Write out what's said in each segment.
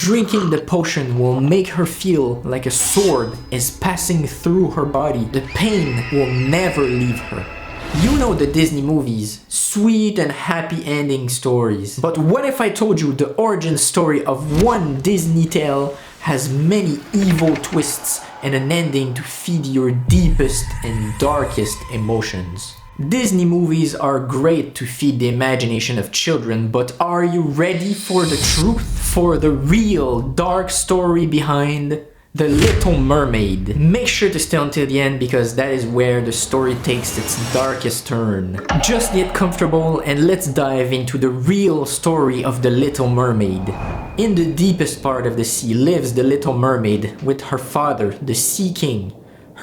drinking the potion will make her feel like a sword is passing through her body. The pain will never leave her. You know the Disney movies, sweet and happy ending stories. But what if I told you the origin story of one Disney tale has many evil twists and an ending to feed your deepest and darkest emotions? Disney movies are great to feed the imagination of children, but are you ready for the truth? For the real dark story behind The Little Mermaid? Make sure to stay until the end because that is where the story takes its darkest turn. Just get comfortable and let's dive into the real story of The Little Mermaid. In the deepest part of the sea lives the Little Mermaid with her father, the Sea King,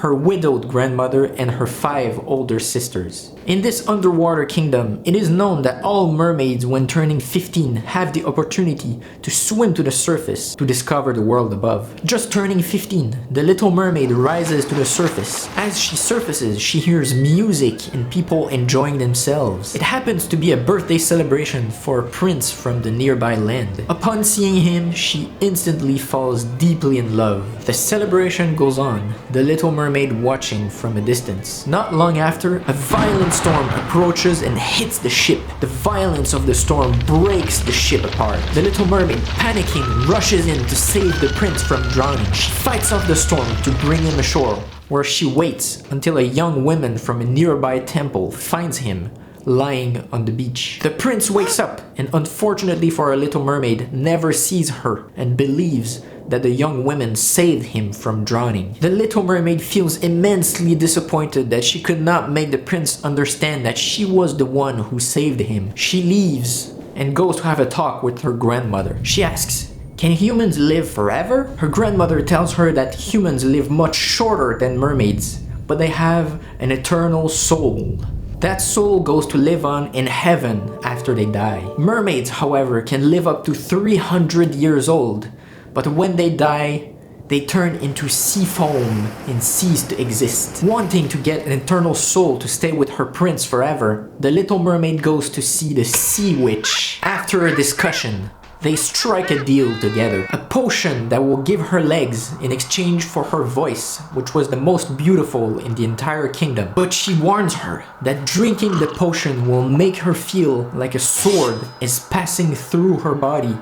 her widowed grandmother, and her 5 older sisters. In this underwater kingdom, it is known that all mermaids when turning 15 have the opportunity to swim to the surface to discover the world above. Just turning 15, the Little Mermaid rises to the surface. As she surfaces, she hears music and people enjoying themselves. It happens to be a birthday celebration for a prince from the nearby land. Upon seeing him, she instantly falls deeply in love. The celebration goes on, the Little Mermaid watching from a distance. Not long after, a violent storm approaches and hits the ship. The violence of the storm breaks the ship apart. The Little Mermaid, panicking, rushes in to save the prince from drowning. She fights off the storm to bring him ashore, where she waits until a young woman from a nearby temple finds him lying on the beach. The prince wakes up and, unfortunately for our Little Mermaid, never sees her and believes that the young woman saved him from drowning. The Little Mermaid feels immensely disappointed that she could not make the prince understand that she was the one who saved him. She leaves and goes to have a talk with her grandmother. She asks, "Can humans live forever?" Her grandmother tells her that humans live much shorter than mermaids, but they have an eternal soul. That soul goes to live on in heaven after they die. Mermaids, however, can live up to 300 years old, but when they die, they turn into sea foam and cease to exist. Wanting to get an eternal soul to stay with her prince forever, the Little Mermaid goes to see the Sea Witch. After a discussion, they strike a deal together. A potion that will give her legs in exchange for her voice, which was the most beautiful in the entire kingdom. But she warns her that drinking the potion will make her feel like a sword is passing through her body,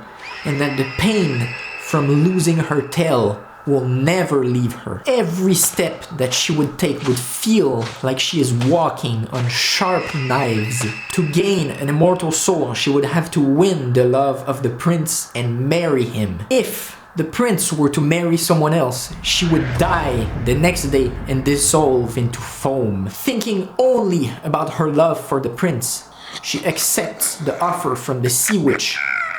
and that the pain from losing her tail will never leave her. Every step that she would take would feel like she is walking on sharp knives. To gain an immortal soul, she would have to win the love of the prince and marry him. If the prince were to marry someone else, she would die the next day and dissolve into foam. Thinking only about her love for the prince, she accepts the offer from the Sea Witch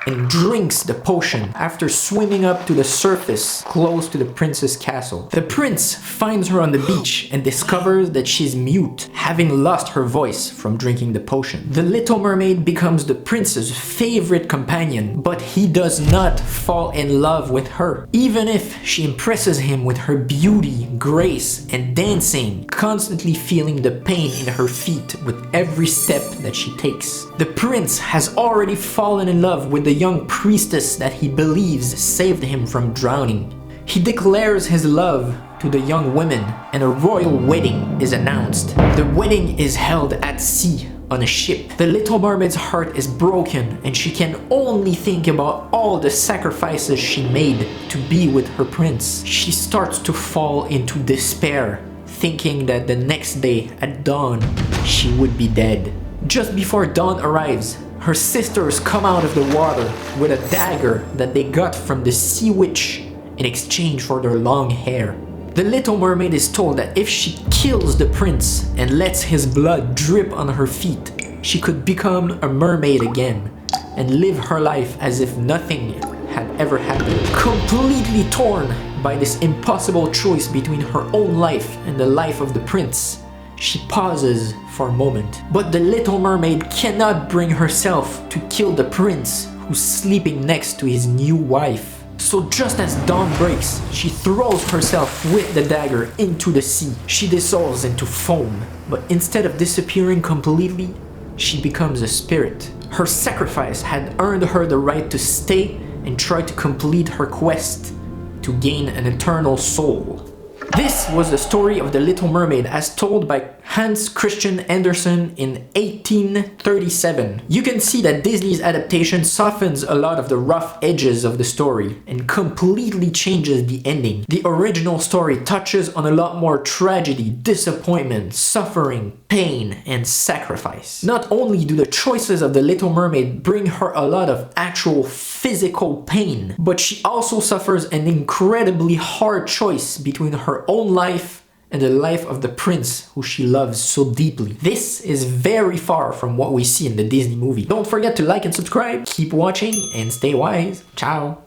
and drinks the potion after swimming up to the surface close to the prince's castle. The prince finds her on the beach and discovers that she's mute, having lost her voice from drinking the potion. The Little Mermaid becomes the prince's favorite companion, but he does not fall in love with her, even if she impresses him with her beauty, grace, and dancing, constantly feeling the pain in her feet with every step that she takes. The prince has already fallen in love with the young priestess that he believes saved him from drowning. He declares his love to the young women and a royal wedding is announced. The wedding is held at sea on a ship. The Little Mermaid's heart is broken and she can only think about all the sacrifices she made to be with her prince. She starts to fall into despair, thinking that the next day at dawn she would be dead. Just before dawn arrives, her sisters come out of the water with a dagger that they got from the Sea Witch in exchange for their long hair. The Little Mermaid is told that if she kills the prince and lets his blood drip on her feet, she could become a mermaid again and live her life as if nothing had ever happened. Completely torn by this impossible choice between her own life and the life of the prince, she pauses for a moment. But the Little Mermaid cannot bring herself to kill the prince who's sleeping next to his new wife. So just as dawn breaks, she throws herself with the dagger into the sea. She dissolves into foam, but instead of disappearing completely, she becomes a spirit. Her sacrifice had earned her the right to stay and try to complete her quest to gain an eternal soul. This was the story of the Little Mermaid as told by Hans Christian Andersen in 1837. You can see that Disney's adaptation softens a lot of the rough edges of the story and completely changes the ending. The original story touches on a lot more tragedy, disappointment, suffering, pain, and sacrifice. Not only do the choices of the Little Mermaid bring her a lot of actual physical pain, but she also suffers an incredibly hard choice between her own life and the life of the prince who she loves so deeply. This is very far from what we see in the Disney movie. Don't forget to like and subscribe, keep watching, and stay wise. Ciao!